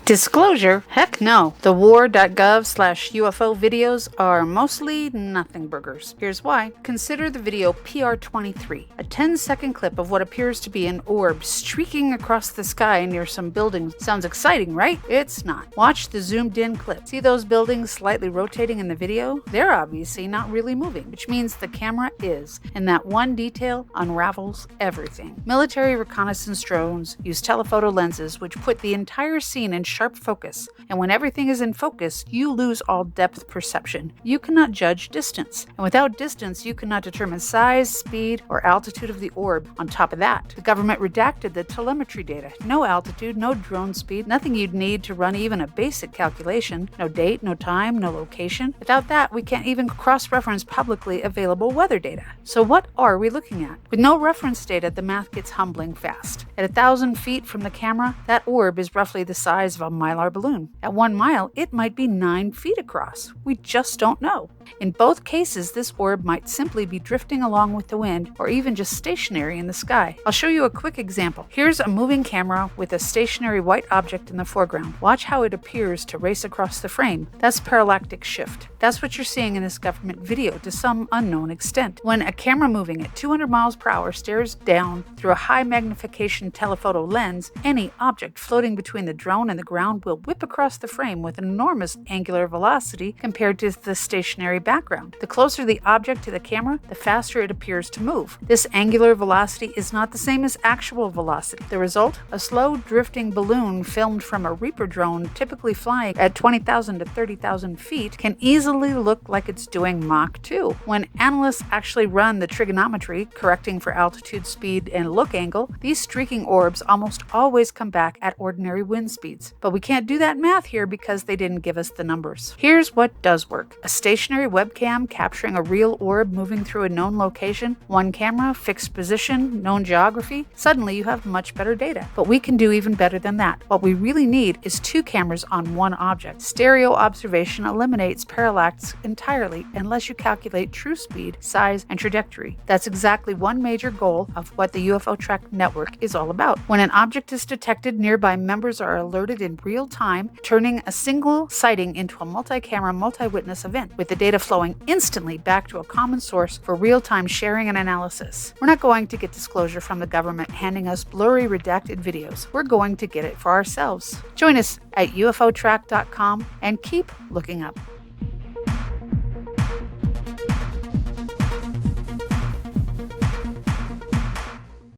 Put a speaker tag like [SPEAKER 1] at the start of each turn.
[SPEAKER 1] Disclosure? Heck no. The war.gov/UFO videos are mostly nothing burgers. Here's why. Consider the video PR23, a 10-second clip of what appears to be an orb streaking across the sky near some buildings. Sounds exciting, right? It's not. Watch the zoomed-in clip. See those buildings slightly rotating in the video? They're obviously not really moving, which means the camera is, and that one detail unravels everything. Military reconnaissance drones use telephoto lenses which put the entire scene in sharp focus, and when everything is in focus, you lose all depth perception. You cannot judge distance, and without distance, you cannot determine size, speed, or altitude of the orb. On top of that, the government redacted the telemetry data. No altitude, no drone speed, nothing you'd need to run even a basic calculation. No date, no time, no location. Without that, we can't even cross-reference publicly available weather data. So what are we looking at? With no reference data, the math gets humbling fast. At 1,000 feet from the camera, that orb is roughly the size of a Mylar balloon. At 1 mile, it might be 9 feet across. We just don't know. In both cases, this orb might simply be drifting along with the wind or even just stationary in the sky. I'll show you a quick example. Here's a moving camera with a stationary white object in the foreground. Watch how it appears to race across the frame. That's parallax shift. That's what you're seeing in this government video to some unknown extent. When a camera moving at 200 miles per hour stares down through a high magnification telephoto lens, any object floating between the drone and the ground will whip across the frame with enormous angular velocity compared to the stationary background. The closer the object to the camera, the faster it appears to move. This angular velocity is not the same as actual velocity. The result? A slow drifting balloon filmed from a Reaper drone typically flying at 20,000 to 30,000 feet can easily look like it's doing Mach 2. When analysts actually run the trigonometry, correcting for altitude, speed, and look angle, these streaking orbs almost always come back at ordinary wind speeds. But we can't do that math here because they didn't give us the numbers. Here's what does work. A stationary webcam capturing a real orb moving through a known location, one camera, fixed position, known geography. Suddenly you have much better data. But we can do even better than that. What we really need is 2 cameras on one object. Stereo observation eliminates parallax entirely unless you calculate true speed, size, and trajectory. That's exactly one major goal of what the UFO-Track network is all about. When an object is detected, nearby members are alerted in real time, turning a single sighting into a multi-camera, multi-witness event, with the data flowing instantly back to a common source for real-time sharing and analysis. We're not going to get disclosure from the government handing us blurry, redacted videos. We're going to get it for ourselves. Join us at UFO-Track.com and keep looking up.